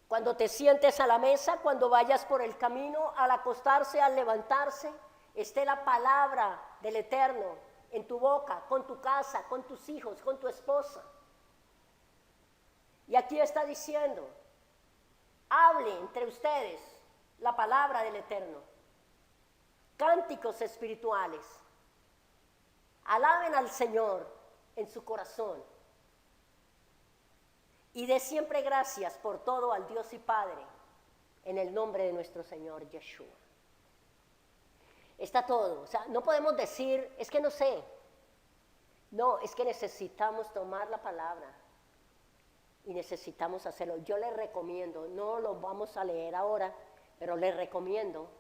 Cuando te sientes a la mesa, cuando vayas por el camino, al acostarse, al levantarse, esté la palabra del Eterno en tu boca, con tu casa, con tus hijos, con tu esposa. Y aquí está diciendo, hable entre ustedes la palabra del Eterno. Cánticos espirituales. Alaben al Señor en su corazón. y dé siempre gracias por todo al Dios y Padre, en el nombre de nuestro Señor Yeshua. Está todo. O sea, no podemos decir, es que no sé. No, es que necesitamos tomar la palabra y necesitamos hacerlo. Yo les recomiendo, no lo vamos a leer ahora, pero les recomiendo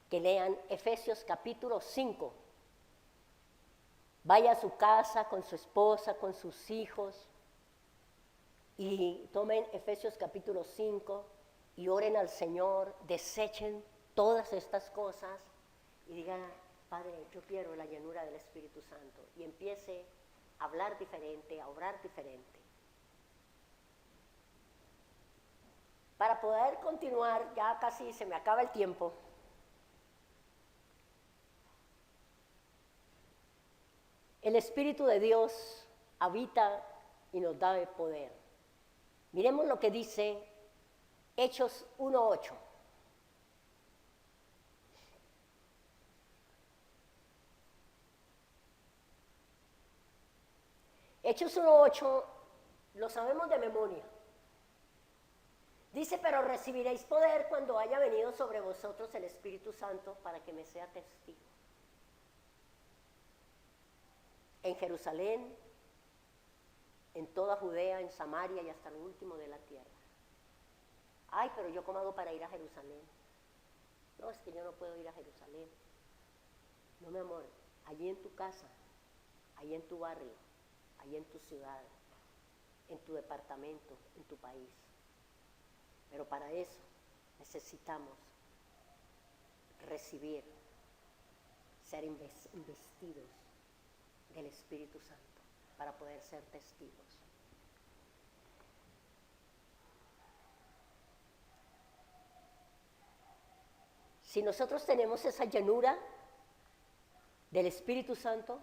que lean Efesios capítulo 5. Vaya a su casa con su esposa, con sus hijos y tomen Efesios capítulo 5 y oren al Señor, desechen todas estas cosas y digan, Padre, yo quiero la llenura del Espíritu Santo, y empiece a hablar diferente, a orar diferente. Para poder continuar, ya casi se me acaba el tiempo. El Espíritu de Dios habita y nos da el poder. Miremos lo que dice Hechos 1:8. Hechos 1:8 lo sabemos de memoria. Dice, pero recibiréis poder cuando haya venido sobre vosotros el Espíritu Santo para que me sea testigo. En Jerusalén, en toda Judea, en Samaria y hasta lo último de la tierra. Ay, pero yo cómo hago para ir a Jerusalén. No, es que yo no puedo ir a Jerusalén. No, mi amor, allí en tu casa, allí en tu barrio, allí en tu ciudad, en tu departamento, en tu país. Pero para eso necesitamos recibir, ser investidos del Espíritu Santo para poder ser testigos. Si nosotros tenemos esa llenura del Espíritu Santo,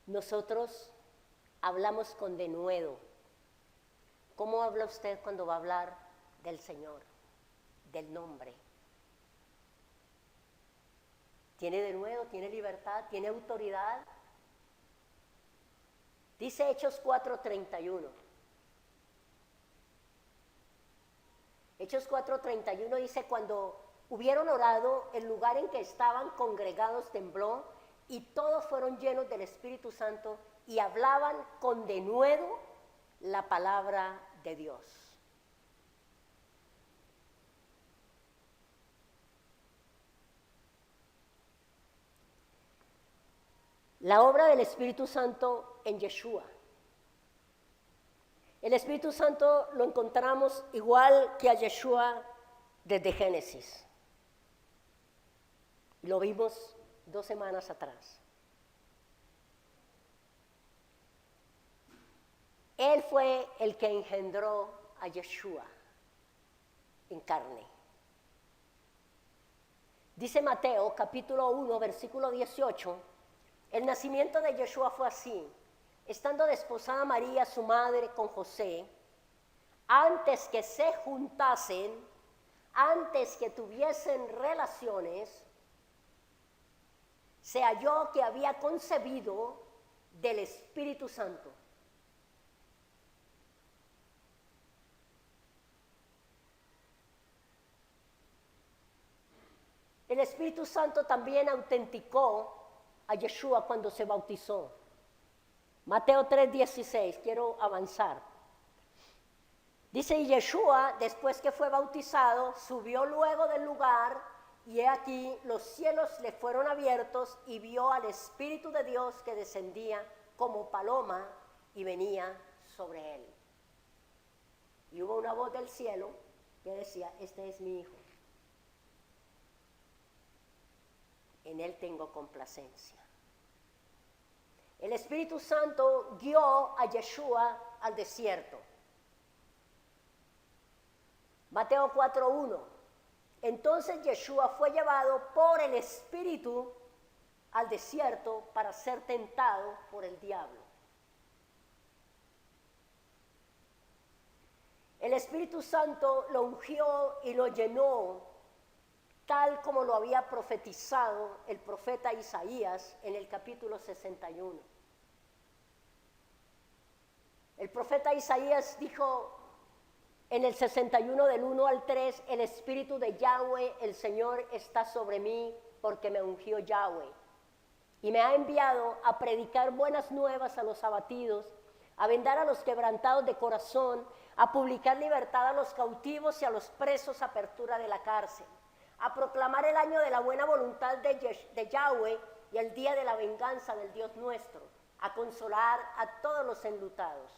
nosotros hablamos con denuedo. ¿Cómo habla usted cuando va a hablar del Señor, del nombre? ¿Tiene denuedo? ¿Tiene libertad? ¿Tiene autoridad? Dice Hechos 4:31. Hechos 4:31 dice, cuando hubieron orado, el lugar en que estaban congregados tembló y todos fueron llenos del Espíritu Santo y hablaban con denuedo la palabra de Dios. La obra del Espíritu Santo en Yeshua. El Espíritu Santo lo encontramos igual que a Yeshua desde Génesis. Lo vimos 2 semanas atrás. Él fue el que engendró a Yeshua en carne. Dice Mateo capítulo 1 versículo 18, el nacimiento de Yeshua fue así: estando desposada María su madre con José, antes que se juntasen, antes que tuviesen relaciones, se halló que había concebido del Espíritu Santo. El Espíritu Santo también autenticó a Yeshua cuando se bautizó. Mateo 3:16, quiero avanzar. Dice, y Yeshua, después que fue bautizado, subió luego del lugar, y he aquí los cielos le fueron abiertos, y vio al Espíritu de Dios que descendía como paloma y venía sobre él. Y hubo una voz del cielo que decía, este es mi Hijo, en él tengo complacencia. El Espíritu Santo guió a Yeshua al desierto. Mateo 4:1. Entonces Yeshua fue llevado por el Espíritu al desierto para ser tentado por el diablo. El Espíritu Santo lo ungió y lo llenó, tal como lo había profetizado el profeta Isaías en el capítulo 61. El profeta Isaías dijo en el 61 del 1 al 3, el Espíritu de Yahweh, el Señor, está sobre mí porque me ungió Yahweh. Y me ha enviado a predicar buenas nuevas a los abatidos, a vendar a los quebrantados de corazón, a publicar libertad a los cautivos y a los presos apertura de la cárcel, a proclamar el año de la buena voluntad de Yahweh y el día de la venganza del Dios nuestro, a consolar a todos los enlutados,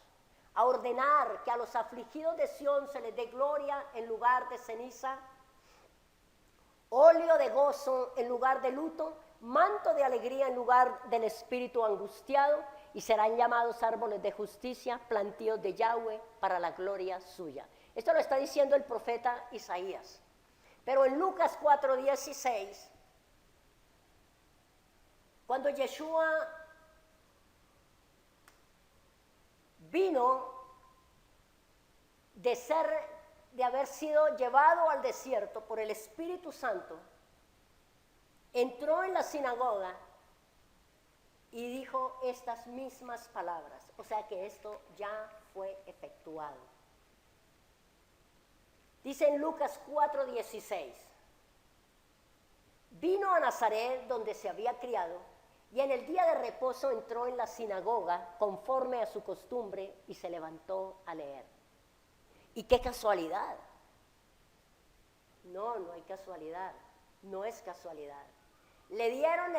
a ordenar que a los afligidos de Sión se les dé gloria en lugar de ceniza, óleo de gozo en lugar de luto, manto de alegría en lugar del espíritu angustiado, y serán llamados árboles de justicia, plantíos de Yahweh para la gloria suya. Esto lo está diciendo el profeta Isaías. Pero en Lucas 4:16, cuando Yeshua vino de haber sido llevado al desierto por el Espíritu Santo, entró en la sinagoga y dijo estas mismas palabras. O sea que esto ya fue efectuado. Dice en Lucas 4:16, vino a Nazaret donde se había criado, y en el día de reposo entró en la sinagoga conforme a su costumbre y se levantó a leer. Y qué casualidad. No hay casualidad, no es casualidad. Le dieron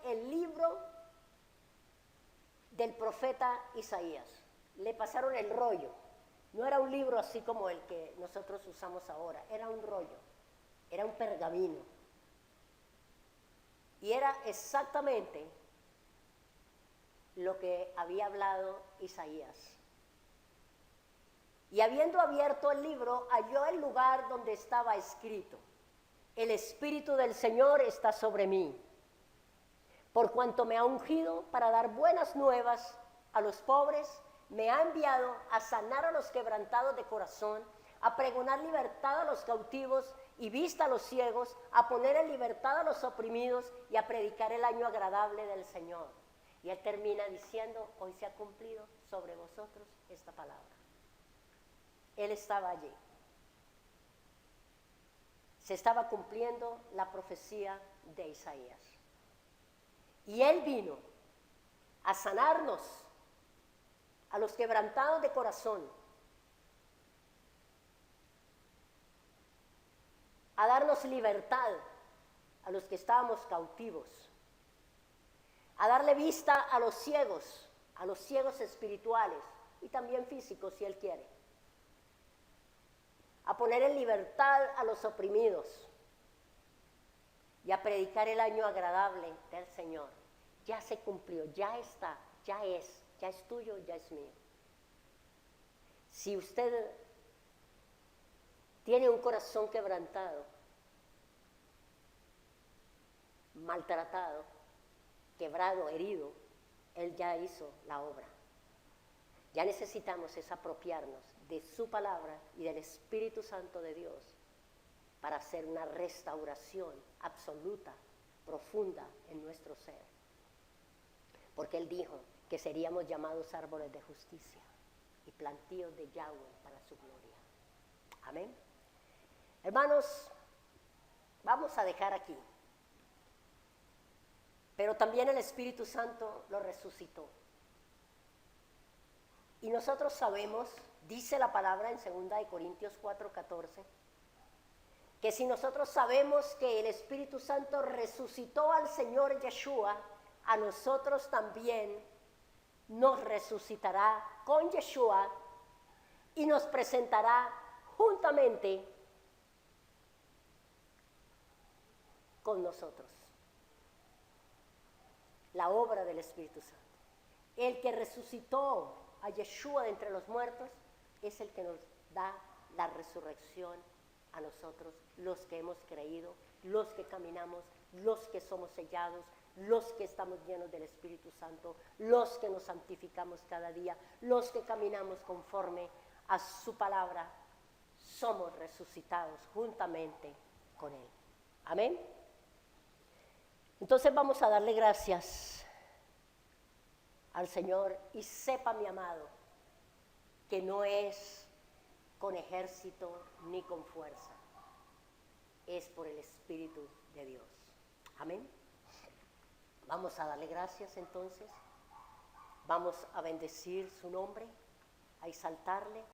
el libro del profeta Isaías, le pasaron el rollo. No era un libro así como el que nosotros usamos ahora, era un rollo, era un pergamino. Y era exactamente lo que había hablado Isaías. Y habiendo abierto el libro, halló el lugar donde estaba escrito: el Espíritu del Señor está sobre mí, por cuanto me ha ungido para dar buenas nuevas a los pobres, me ha enviado a sanar a los quebrantados de corazón, a pregonar libertad a los cautivos y vista a los ciegos, a poner en libertad a los oprimidos y a predicar el año agradable del Señor. Y él termina diciendo: hoy se ha cumplido sobre vosotros esta palabra. Él estaba allí. Se estaba cumpliendo la profecía de Isaías. Y él vino a sanarnos, a los quebrantados de corazón, a darnos libertad a los que estábamos cautivos, a darle vista a los ciegos espirituales y también físicos si él quiere, a poner en libertad a los oprimidos y a predicar el año agradable del Señor. Ya se cumplió, ya está, ya es tuyo, ya es mío. Si usted tiene un corazón quebrantado, maltratado, quebrado, herido, Él ya hizo la obra. Ya necesitamos es apropiarnos de su palabra y del Espíritu Santo de Dios para hacer una restauración absoluta, profunda en nuestro ser. Porque Él dijo que seríamos llamados árboles de justicia y plantíos de Yahweh para su gloria. Amén. Hermanos, vamos a dejar aquí. Pero también el Espíritu Santo lo resucitó. Y nosotros sabemos, dice la palabra en 2 Corintios 4:14, que si nosotros sabemos que el Espíritu Santo resucitó al Señor Yeshua, a nosotros también nos resucitará con Yeshua y nos presentará juntamente con nosotros. La obra del Espíritu Santo. El que resucitó a Yeshua de entre los muertos es el que nos da la resurrección a nosotros, los que hemos creído, los que caminamos, los que somos sellados, los que estamos llenos del Espíritu Santo, los que nos santificamos cada día, los que caminamos conforme a su palabra, somos resucitados juntamente con Él. Amén. Entonces vamos a darle gracias al Señor y sepa, mi amado, que no es con ejército ni con fuerza, es por el Espíritu de Dios. Amén. Vamos a darle gracias entonces, vamos a bendecir su nombre, a exaltarle.